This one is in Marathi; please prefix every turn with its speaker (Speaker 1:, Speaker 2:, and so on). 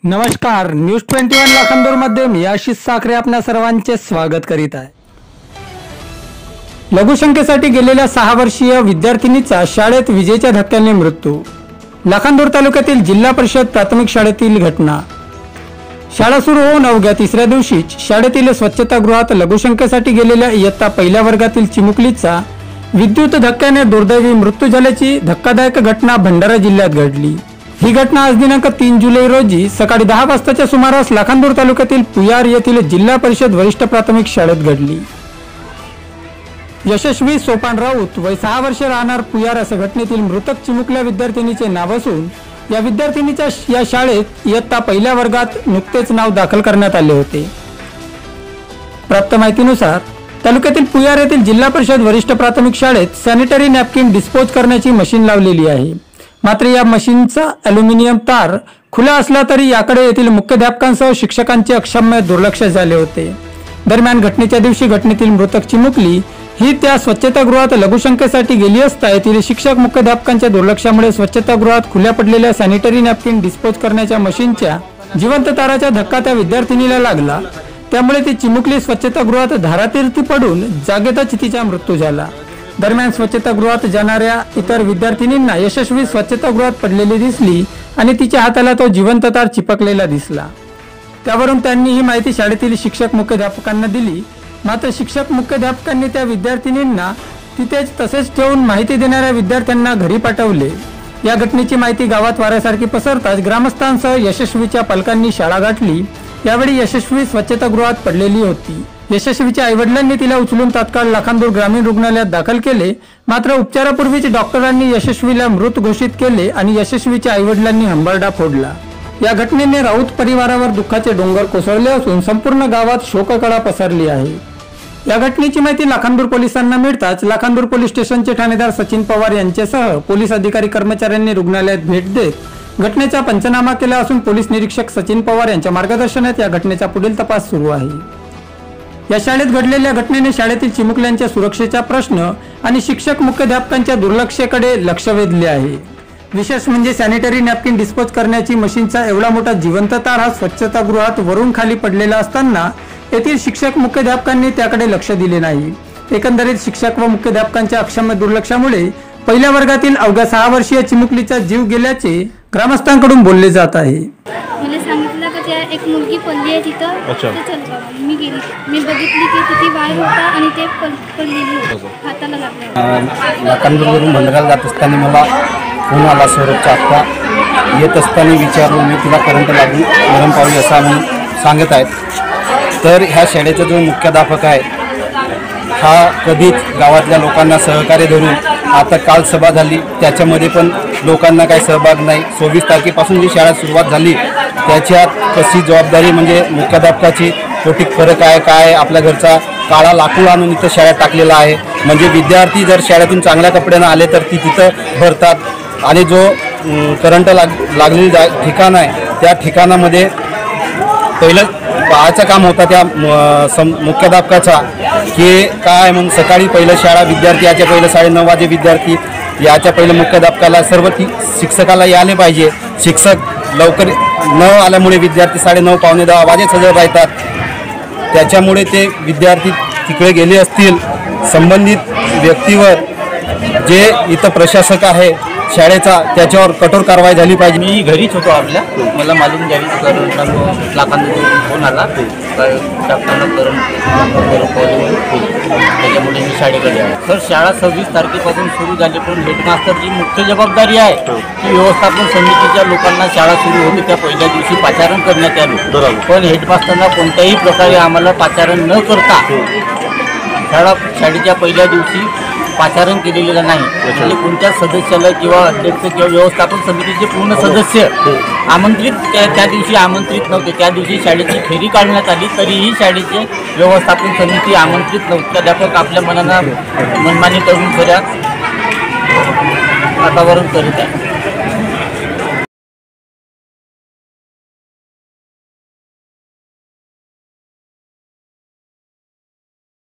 Speaker 1: नमस्कार, न्यूज 21 लाखांदूरमध्ये मी आशिष साखरे आपल्या सर्वांचे स्वागत करीत आहे। लघुशंकेसाठी गेलेल्या 6 वर्षीय विद्यार्थिनीचा शाळेत विजेच्या धक्क्याने मृत्यू। लाखांदूर तालुक्यातील जिल्हा परिषद प्राथमिक शाळेतील घटना। शाळा सुरू होऊन अवघ्या 3ऱ्या दिवशीच शाळेतील स्वच्छतागृहात लघुशंकेसाठी गेलेल्या इयत्ता 1ल्या वर्गातील चिमुकलीचा विद्युत धक्क्याने दुर्दैवी मृत्यू झाल्याची धक्कादायक घटना भंडारा जिल्ह्यात घडली। ही घटना आज दिनांक 3 जुलै रोजी सकाळी 10 वाजताच्या सुमारास लाखांदूर तालुक्यातील पुयार येथील जिल्हा परिषद वरिष्ठ प्राथमिक शाळेत घडली। यशस्वी सोपान राऊत वय 6 वर्षे राहणार पुयार असे घटनेतील मृतक चिमुकल्या विद्यार्थिनीचे नाव असून या विद्यार्थिनीच्या या शाळेत इयत्ता 1ल्या वर्गात नुकतेच नाव दाखल करण्यात आले होते। प्राप्त माहितीनुसार तालुक्यातील पुयार येथील जिल्हा परिषद वरिष्ठ प्राथमिक शाळेत सॅनिटरी नॅपकिन डिस्पोज करण्याची मशीन लावलेली आहे। मात्र या मशीनचा ॲल्युमिनियम तार खुला असला तरी याकडे येथील मुख्याध्यापकांसह शिक्षकांचे अक्षम्य दुर्लक्ष झाले होते। दरम्यान घटनेच्या दिवशी घटनेतील मृतक चिमुकली ही त्या स्वच्छतागृहात लघुशंकेसाठी गेली असता येथील शिक्षक मुख्याध्यापकांच्या दुर्लक्षामुळे स्वच्छतागृहात खुल्या पडलेल्या सॅनिटरी नॅपकिन डिस्पोज करण्याच्या मशीनच्या जिवंत ताराचा धक्का त्या विद्यार्थिनीला लागला। त्यामुळे ती चिमुकली स्वच्छतागृहात धारातीर्थी पडून जागेतच तिचा मृत्यू झाला। दरम्यान स्वच्छतागृहात जाणाऱ्या इतर विद्यार्थिनींना यशस्वी स्वच्छतागृहात पडलेली दिसली आणि तिच्या हाताला तो जिवंत तार चिपकलेला दिसला। त्यावरून त्यांनी ही माहिती शाळेतील शिक्षक मुख्याध्यापकांना दिली। मात्र शिक्षक मुख्याध्यापकांनी त्या विद्यार्थिनींना तिथेच तसेच ठेवून माहिती देणाऱ्या विद्यार्थ्यांना घरी पाठवले। या घटनेची माहिती गावात वाऱ्यासारखी पसरताच ग्रामस्थांसह यशस्वीच्या पालकांनी शाळा गाठली। यावेळी यशस्वी स्वच्छतागृहात पडलेली होती। यशस्वीच्या आईवडिलांनी तिला उचलून तात्काळ लाखांदूर ग्रामीण रुग्णालयात दाखल केले। मात्र उपचारापूर्वीच डॉक्टरांनी यशस्वीला मृत घोषित केले आणि यशस्वीच्या आईवडिलांनी हंबरडा फोडला। या घटनेने राऊत परिवारावर दुःखाचे डोंगर कोसळले असून संपूर्ण गावात शोककळा पसरली आहे। या घटनेची माहिती लाखांदूर पोलिसांना मिळताच लाखांदूर पोलीस स्टेशनचे ठाणेदार सचिन पवार यांच्यासह पोलीस अधिकारी कर्मचाऱ्यांनी रुग्णालयात भेट देत घटनेचा पंचनामा केला असून पोलीस निरीक्षक सचिन पवार यांच्या मार्गदर्शनात या घटनेचा पुढील तपास सुरू आहे। या शाळेत घडलेल्या घटनेने शाळेतील चिमुकल्यांच्या सुरक्षेचा प्रश्न आणि शिक्षक मुख्याध्यापकांच्या दुर्लक्षाकडे लक्ष वेधले आहे। विशेष म्हणजे सॅनिटरी नॅपकिन डिस्पोज करण्याची मशीनचा एवढा मोठा जिवंत तार हा स्वच्छतागृहात वरून खाली पडलेला असताना येथील शिक्षक मुख्याध्यापकांनी त्याकडे लक्ष दिले नाही। एकंदरीत शिक्षक व मुख्याध्यापकांच्या अक्षम्य दुर्लक्षामुळे 1ल्या वर्गातील अवघ्या 6 वर्षीय चिमुकलीचा जीव गेल्याचे ग्रामस्थांकडून बोलले जात आहे।
Speaker 2: मला सांगितलं की त्या एक मुलगी पडली आहे तिथं, ते चल बाबा मी गेली, मी बघितली की किती वायर होता आणि ते पडलेली हाताला लागलं।
Speaker 3: लाखांदूरवरून भंडाऱ्याला जात असताना मला फोन आला सौरभचा आत्ता येत असताना विचारलं मी तिला करंट लागून मरण पावली असं आम्ही सांगत आहेत। तर ह्या शाळेचा जो मुख्याध्यापक आहे हा कधीच गावातल्या लोकांना सहकार्य धरून आता काल सभा झाली त्याच्यामध्ये पण लोकांना काही सहभाग नाही। 24 तारखेपासून जी शाळा सुरुवात झाली त्याच्यात कशी जबाबदारी म्हणजे मुख्याध्यापकाची पोटीत फरक आहे काय आपल्या घरचा काळा लाकूड आणून इथं शाळेत टाकलेला आहे। म्हणजे विद्यार्थी जर शाळेतून चांगल्या कपड्यानं आले तर ती तिथं भरतात आणि जो करंट लागलेली ठिकाण आहे त्या ठिकाणामध्ये पहिलं पाहायचं काम होता त्या मुख्याध्यापकाचा की काय म्हणून सकाळी पहिलं शाळा विद्यार्थी याच्या पहिलं 9:30 वाजे विद्यार्थी याच्या पहिलं मुख्याध्यापकाला सर्व शिक्षकाला यायला पाहिजे। शिक्षक लवकर न आल्यामुळे विद्यार्थी 9:30 पावणे 10 वाजे हजर राहतात। त्याच्यामुळे ते विद्यार्थी तिकडे गेले असतील। संबंधित व्यक्तीवर जे इथं प्रशासक आहे शाळेचा त्याच्यावर कठोर कारवाई झाली पाहिजे।
Speaker 4: मी घरीच होतो आपल्या, मला मालूम द्यावी लाखांदूर फोन आला डॉक्टरांना त्याच्यामुळे मी शाळेकडे आलो। तर शाळा 26 तारखेपासून सुरू झाली पण हेडमास्टरची मुख्य जबाबदारी आहे की व्यवस्थापन समितीच्या लोकांना शाळा सुरू होती त्या पहिल्या दिवशी पाचारण करण्यात आले। पण हेडमास्टरना कोणत्याही प्रकारे आम्हाला पाचारण न करता शाळेच्या पहिल्या दिवशी पाचारण केलेलं नाही। म्हणजे कोणत्या सदस्याला किंवा अध्यक्ष किंवा व्यवस्थापन समितीचे पूर्ण सदस्य आमंत्रित त्या दिवशी आमंत्रित नव्हते। त्या दिवशी शाळेची फेरी काढण्यात आली तरीही शाळेचे व्यवस्थापन समिती आमंत्रित नव्हते। मुख्याध्यापक आपल्या मनानं मनमानी करून खऱ्या वातावरण करीत आहे।